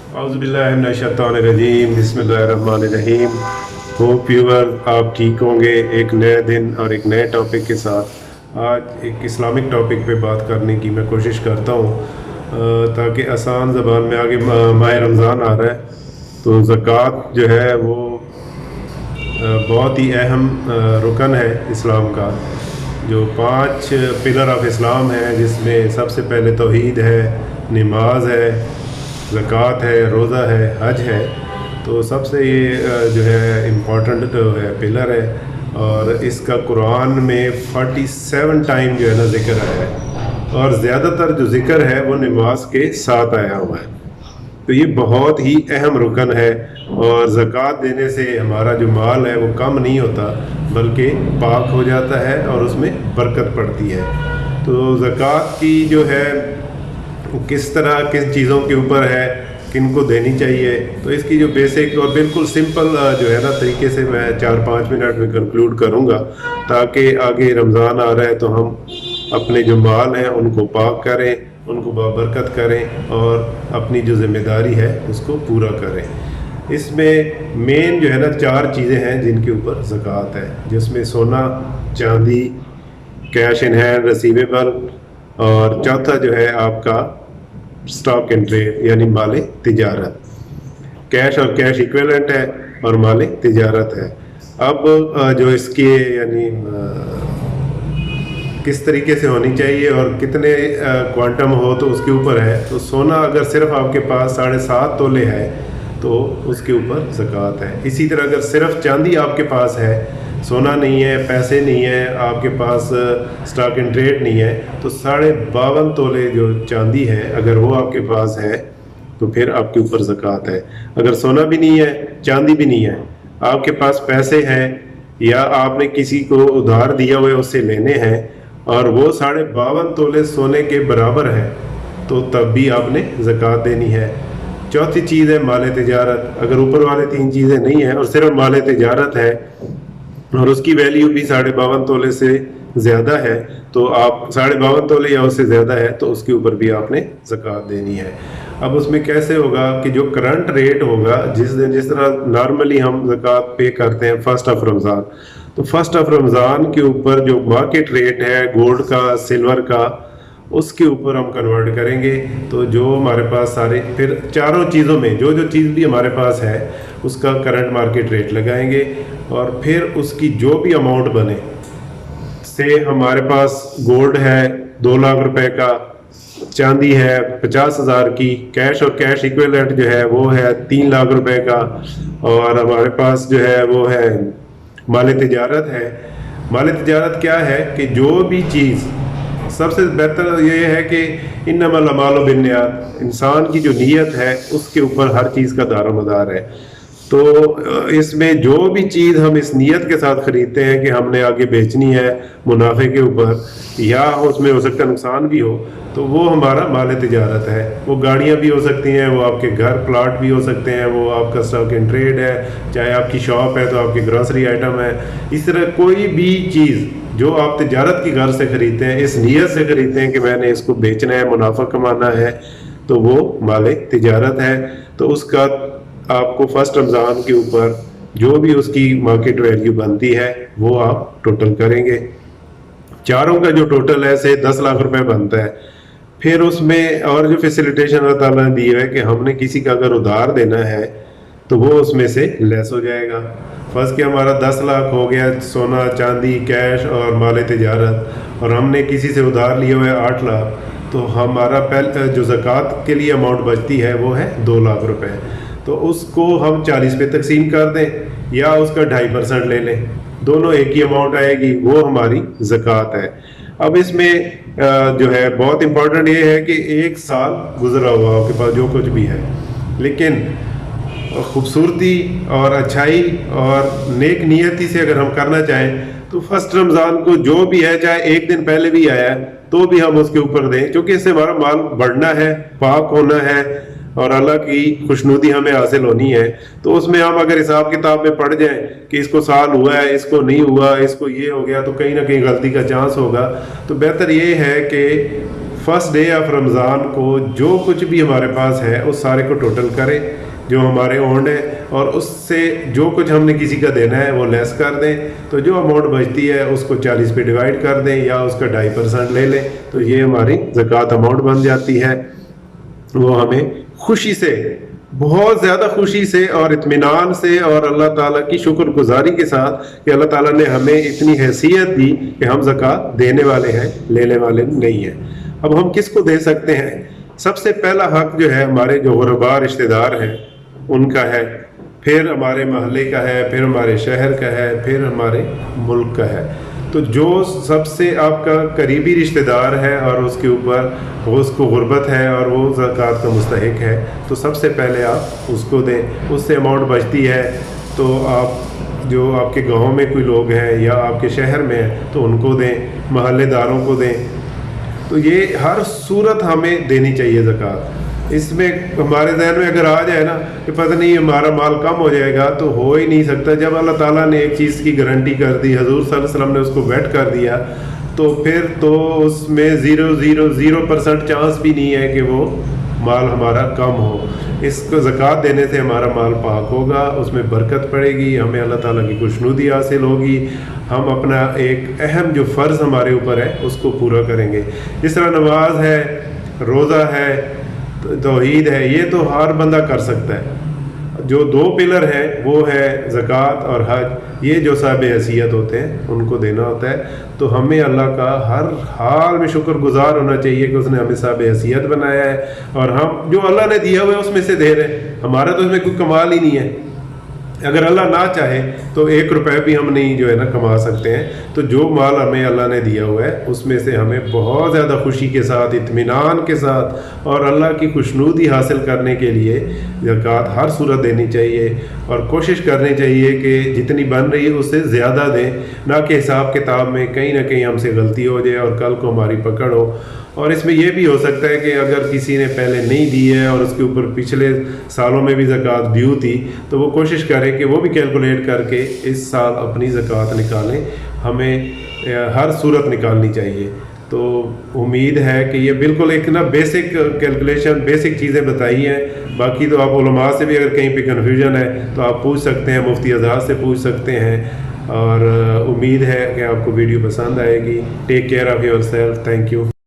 औज़ुबिल्लाहिमिनश्शैतानिर्रजीम बिस्मिल्लाहिर्रहमानिर्रहीम। Hope viewer आप ठीक होंगे एक नए दिन और एक नए टॉपिक के साथ। आज एक इस्लामिक टॉपिक पे बात करने की मैं कोशिश करता हूँ ताकि आसान ज़बान में आगे माह रमज़ान आ रहा है तो ज़कात जो है वो बहुत ही अहम रुकन है इस्लाम का। जो 5 पिलर ऑफ इस्लाम है जिसमें सबसे पहले तौहीद है, नमाज है, ज़कात है, रोज़ा है, हज है। तो सबसे ये जो है इम्पोर्टेंट जो है पिलर है और इसका कुरान में 47 टाइम जो है ना ज़िक्र आया है और ज़्यादातर जो ज़िक्र है वो नमाज के साथ आया हुआ है। तो ये बहुत ही अहम रुकन है और ज़कात देने से हमारा जो माल है वो कम नहीं होता बल्कि पाक हो जाता है और उसमें बरकत पड़ती है। तो ज़कात की जो है किस तरह किस चीज़ों के ऊपर है, किन को देनी चाहिए, तो इसकी जो बेसिक और बिल्कुल सिंपल जो है ना तरीके से मैं 4-5 मिनट में कंक्लूड करूँगा ताकि आगे रमज़ान आ रहा है तो हम अपने जो माल हैं उनको पाक करें, उनको बाबरकत करें और अपनी जो ज़िम्मेदारी है उसको पूरा करें। इसमें मेन जो है ना 4 चीज़ें हैं जिनके ऊपर ज़कात है, जिसमें सोना, चांदी, कैश इन हैंड, रिसीवेबल और चौथा जो है आपका स्टॉक एंड ट्रेड यानी माल तिजारत। कैश और कैश इक्विवेलेंट है और माल तिजारत है। अब जो इसके यानी किस तरीके से होनी चाहिए और कितने क्वांटम हो तो उसके ऊपर है। तो सोना अगर सिर्फ आपके पास 7.5 तोले है तो उसके ऊपर ज़कात है। इसी तरह अगर सिर्फ चांदी आपके पास है, सोना नहीं है, पैसे नहीं है, आपके पास स्टॉक एंड ट्रेड नहीं है, तो 52.5 तोले जो चांदी है अगर वो आपके पास है तो फिर आपके ऊपर ज़कात है। अगर सोना भी नहीं है, चांदी भी नहीं है, आपके पास पैसे हैं या आपने किसी को उधार दिया हुआ है उससे लेने हैं और वो 52.5 तोले सोने के बराबर है तो तब भी आपने ज़कात देनी है। चौथी चीज़ है माल तिजारत। अगर ऊपर वाले 3 चीज़ें नहीं हैं और सिर्फ माल तिजारत है और उसकी वैल्यू भी 52.5 तोले से ज़्यादा है तो आप 52.5 तोले या उससे ज़्यादा है तो उसके ऊपर भी आपने ज़कात देनी है। अब उसमें कैसे होगा कि जो करंट रेट होगा जिस तरह नॉर्मली हम ज़कात पे करते हैं फर्स्ट ऑफ रमज़ान, तो फर्स्ट ऑफ रमज़ान के ऊपर जो मार्केट रेट है गोल्ड का, सिल्वर का, उसके ऊपर हम कन्वर्ट करेंगे। तो जो हमारे पास सारे फिर चारों चीज़ों में जो जो चीज़ भी हमारे पास है उसका करंट मार्केट रेट लगाएंगे और फिर उसकी जो भी अमाउंट बने, से हमारे पास गोल्ड है 2 लाख रुपए का, चांदी है 50,000 की, कैश और कैश इक्विवेलेंट जो है वो है 3 लाख रुपए का और हमारे पास जो है वो है माल तिजारत है। माल तिजारत क्या है कि जो भी चीज़ सबसे बेहतर ये है कि इन्नमल अमालु बिन्नियात, इंसान की जो नीयत है उसके ऊपर हर चीज़ का दारोमदार है। तो इसमें जो भी चीज़ हम इस नीयत के साथ ख़रीदते हैं कि हमने आगे बेचनी है मुनाफे के ऊपर या उसमें हो सकता नुकसान भी हो, तो वो हमारा माल तिजारत है। वो गाड़ियाँ भी हो सकती हैं, वो आपके घर प्लाट भी हो सकते हैं, वो आपका स्टॉक एंड ट्रेड है, चाहे आपकी शॉप है तो आपकी ग्रॉसरी आइटम है। इस तरह कोई भी चीज़ जो आप तिजारत की घर से ख़रीदते हैं, इस नीयत से ख़रीदते हैं कि मैंने इसको बेचना है, मुनाफा कमाना है, तो वो माल तिजारत है। तो उसका आपको फर्स्ट रमज़ान के ऊपर जो भी उसकी मार्केट वैल्यू बनती है वो आप टोटल करेंगे। चारों का जो टोटल है से 10 लाख रुपए बनता है। फिर उसमें और जो फैसिलिटेशन अल्लाह ताला ने दी है कि हमने किसी का अगर उधार देना है तो वो उसमें से लेस हो जाएगा। फर्स्ट कि हमारा 10 लाख हो गया सोना, चांदी, कैश और माल तिजारत और हमने किसी से उधार लिए हुए 8 लाख, तो हमारा पहले जो ज़कात के लिए अमाउंट बचती है वो है 2 लाख रुपए। तो उसको हम 40 पे तकसीम कर दें या उसका 2.5% ले लें, दोनों एक ही अमाउंट आएगी, वो हमारी ज़कात है। अब इसमें जो है बहुत इम्पोर्टेंट ये है कि 1 साल गुजरा हुआ आपके पास जो कुछ भी है, लेकिन खूबसूरती और अच्छाई और नेक नियति से अगर हम करना चाहें तो फर्स्ट रमज़ान को जो भी है चाहे 1 दिन पहले भी आया है तो भी हम उसके ऊपर दें, क्योंकि इससे हमारा माल बढ़ना है, पाक होना है और अल्लाह की खुशनुदी हमें हासिल होनी है। तो उसमें हम अगर हिसाब किताब में पड़ जाएं कि इसको साल हुआ है, इसको नहीं हुआ, इसको ये हो गया, तो कहीं ना कहीं गलती का चांस होगा। तो बेहतर ये है कि फर्स्ट डे ऑफ रमज़ान को जो कुछ भी हमारे पास है उस सारे को टोटल करें जो हमारे ओन्ड है, और उससे जो कुछ हमने किसी का देना है वो लेस कर दें, तो जो अमाउंट बचती है उसको 40 पे डिवाइड कर दें या उसका 2.5% ले लें, तो ये हमारी ज़कात अमाउंट बन जाती है। वो हमें खुशी से, बहुत ज़्यादा खुशी से और इत्मीनान से और अल्लाह ताला की शुक्रगुजारी के साथ कि अल्लाह ताला ने हमें इतनी हैसियत दी कि हम ज़कात देने वाले हैं, लेने वाले नहीं हैं। अब हम किसको दे सकते हैं? सबसे पहला हक जो है हमारे जो गुरबा रिश्तेदार हैं उनका है, फिर हमारे महल्ले का है, फिर हमारे शहर का है, फिर हमारे मुल्क का है। तो जो सबसे आपका करीबी रिश्तेदार है और उसके ऊपर वो उसको गुर्बत है और वो ज़कात का मुस्तहिक है, तो सबसे पहले आप उसको दें। उससे अमाउंट बचती है तो आप जो आपके गांव में कोई लोग हैं या आपके शहर में हैं तो उनको दें, महल्लेदारों को दें। तो ये हर सूरत हमें देनी चाहिए ज़कात। इसमें हमारे जहन में अगर आ जाए ना कि पता नहीं हमारा माल कम हो जाएगा, तो हो ही नहीं सकता। जब अल्लाह ताला ने एक चीज़ की गारंटी कर दी, हजूर सल्लल्लाहु अलैहि वसल्लम ने उसको वेट कर दिया, तो फिर तो उसमें 0% चांस भी नहीं है कि वो माल हमारा कम हो। इसको ज़कात देने से हमारा माल पाक होगा, उसमें बरकत पड़ेगी, हमें अल्लाह ताला की खुशनुदी हासिल होगी, हम अपना एक अहम जो फ़र्ज़ हमारे ऊपर है उसको पूरा करेंगे। जिस तरह नमाज है, रोज़ा है, तौहीद है, ये तो हर बंदा कर सकता है। जो 2 पिलर है वो है ज़कात और हज, ये जो साहिब हैसियत होते हैं उनको देना होता है। तो हमें अल्लाह का हर हाल में शुक्रगुजार होना चाहिए कि उसने हमें साहिब हैसियत बनाया है और हम जो अल्लाह ने दिया हुआ है उसमें से दे रहे हैं। हमारा तो इसमें कोई कमाल ही नहीं है। अगर अल्लाह ना चाहे तो 1 रुपये भी हम नहीं जो है ना कमा सकते हैं। तो जो माल हमें अल्लाह ने दिया हुआ है उसमें से हमें बहुत ज़्यादा खुशी के साथ, इत्मीनान के साथ और अल्लाह की खुशनुदी हासिल करने के लिए ज़कात हर सूरत देनी चाहिए और कोशिश करनी चाहिए कि जितनी बन रही है उससे ज़्यादा दें, ना कि हिसाब किताब में कहीं ना कहीं हमसे गलती हो जाए और कल को हमारी पकड़ हो। और इसमें यह भी हो सकता है कि अगर किसी ने पहले नहीं दी है और उसके ऊपर पिछले सालों में भी ज़कात ड्यू थी, तो वो कोशिश करें कि वो भी कैलकुलेट करके इस साल अपनी ज़कात निकालें। हमें हर सूरत निकालनी चाहिए। तो उम्मीद है कि ये बिल्कुल एक ना बेसिक कैलकुलेशन, बेसिक चीज़ें बताई हैं। बाकी तो आप उलमा से भी अगर कहीं पे कन्फ्यूजन है तो आप पूछ सकते हैं, मुफ्ती आज़ाद से पूछ सकते हैं। और उम्मीद है कि आपको वीडियो पसंद आएगी। Take care of yourself. Thank you.